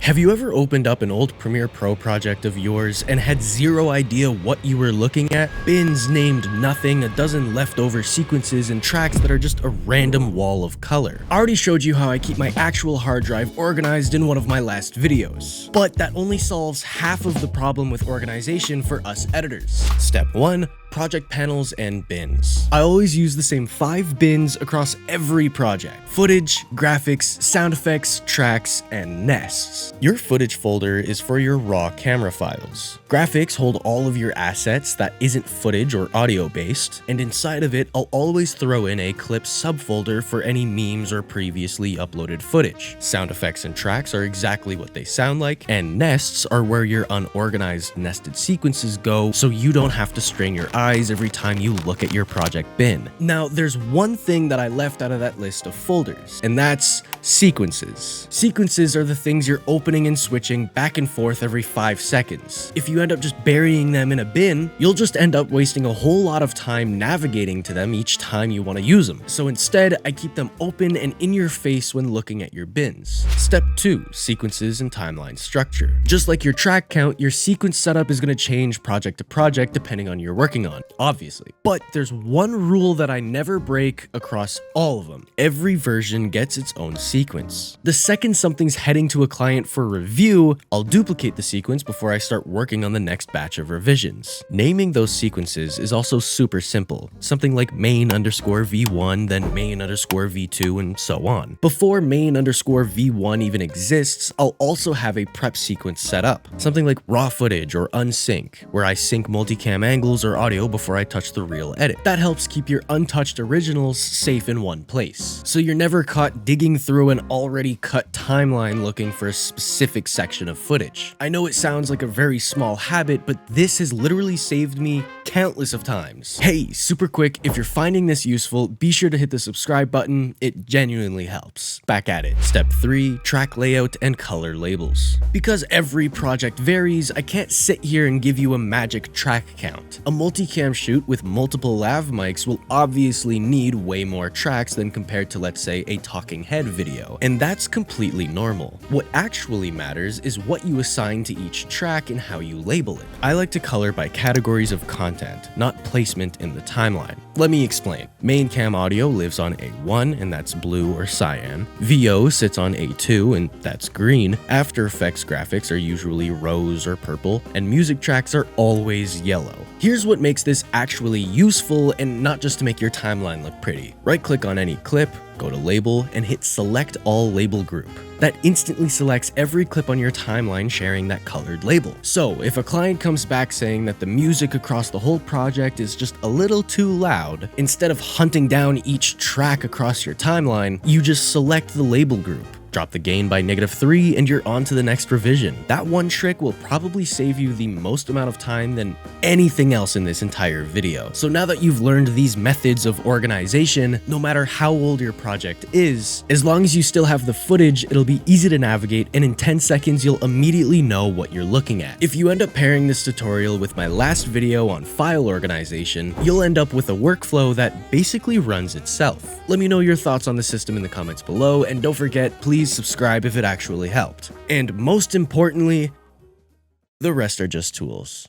Have you ever opened up an old Premiere Pro project of yours and had zero idea what you were looking at? Bins named nothing, a dozen leftover sequences, and tracks that are just a random wall of color. I already showed you how I keep my actual hard drive organized in one of my last videos, but that only solves half of the problem with organization for us editors. Step 1. Project panels and bins. I always use the same 5 bins across every project: footage, graphics, sound effects, tracks, and nests. Your footage folder is for your raw camera files. Graphics hold all of your assets that isn't footage or audio based, and inside of it I'll always throw in a clips subfolder for any memes or previously uploaded footage. Sound effects and tracks are exactly what they sound like, and nests are where your unorganized nested sequences go, so you don't have to strain your eyes every time you look at your project bin. Now, there's one thing that I left out of that list of folders, and that's sequences. Sequences are the things you're opening and switching back and forth every 5 seconds. If you end up just burying them in a bin, you'll just end up wasting a whole lot of time navigating to them each time you want to use them. So instead, I keep them open and in your face when looking at your bins. Step 2. Sequences and timeline structure. Just like your track count, your sequence setup is going to change project to project depending on what you're working on, obviously. But there's one rule that I never break across all of them. Every version gets its own sequence. The second something's heading to a client for review, I'll duplicate the sequence before I start working on the next batch of revisions. Naming those sequences is also super simple. Something like main_v1, then main_v2, and so on. Before main_v1 even exists, I'll also have a prep sequence set up. Something like raw footage or unsync, where I sync multicam angles or audio before I touch the real edit. That helps keep your untouched originals safe in one place, so you're never caught digging through an already cut timeline looking for a specific section of footage. I know it sounds like a very small habit, but this has literally saved me countless of times. Hey, super quick, if you're finding this useful, be sure to hit the subscribe button. It genuinely helps. Back at it. Step 3. Track layout and color labels. Because every project varies, I can't sit here and give you a magic track count. A multicam shoot with multiple lav mics will obviously need way more tracks than compared to, let's say, a talking head video, and that's completely normal. What actually matters is what you assign to each track and how you label it. I like to color by categories of content, not placement in the timeline. Let me explain. Main cam audio lives on A1, and that's blue or cyan. VO sits on A2, and that's green. After Effects graphics are usually rose or purple, and music tracks are always yellow. Here's what makes this actually useful and not just to make your timeline look pretty. Right-click on any clip, go to Label, and hit Select All Label Group. That instantly selects every clip on your timeline sharing that colored label. So if a client comes back saying that the music across the whole project is just a little too loud, instead of hunting down each track across your timeline, you just select the label group. Drop the gain by -3 and you're on to the next revision. That one trick will probably save you the most amount of time than anything else in this entire video. So now that you've learned these methods of organization, no matter how old your project is, as long as you still have the footage, it'll be easy to navigate, and in 10 seconds you'll immediately know what you're looking at. If you end up pairing this tutorial with my last video on file organization, you'll end up with a workflow that basically runs itself. Let me know your thoughts on the system in the comments below, and don't forget, please subscribe if it actually helped. And most importantly, the rest are just tools.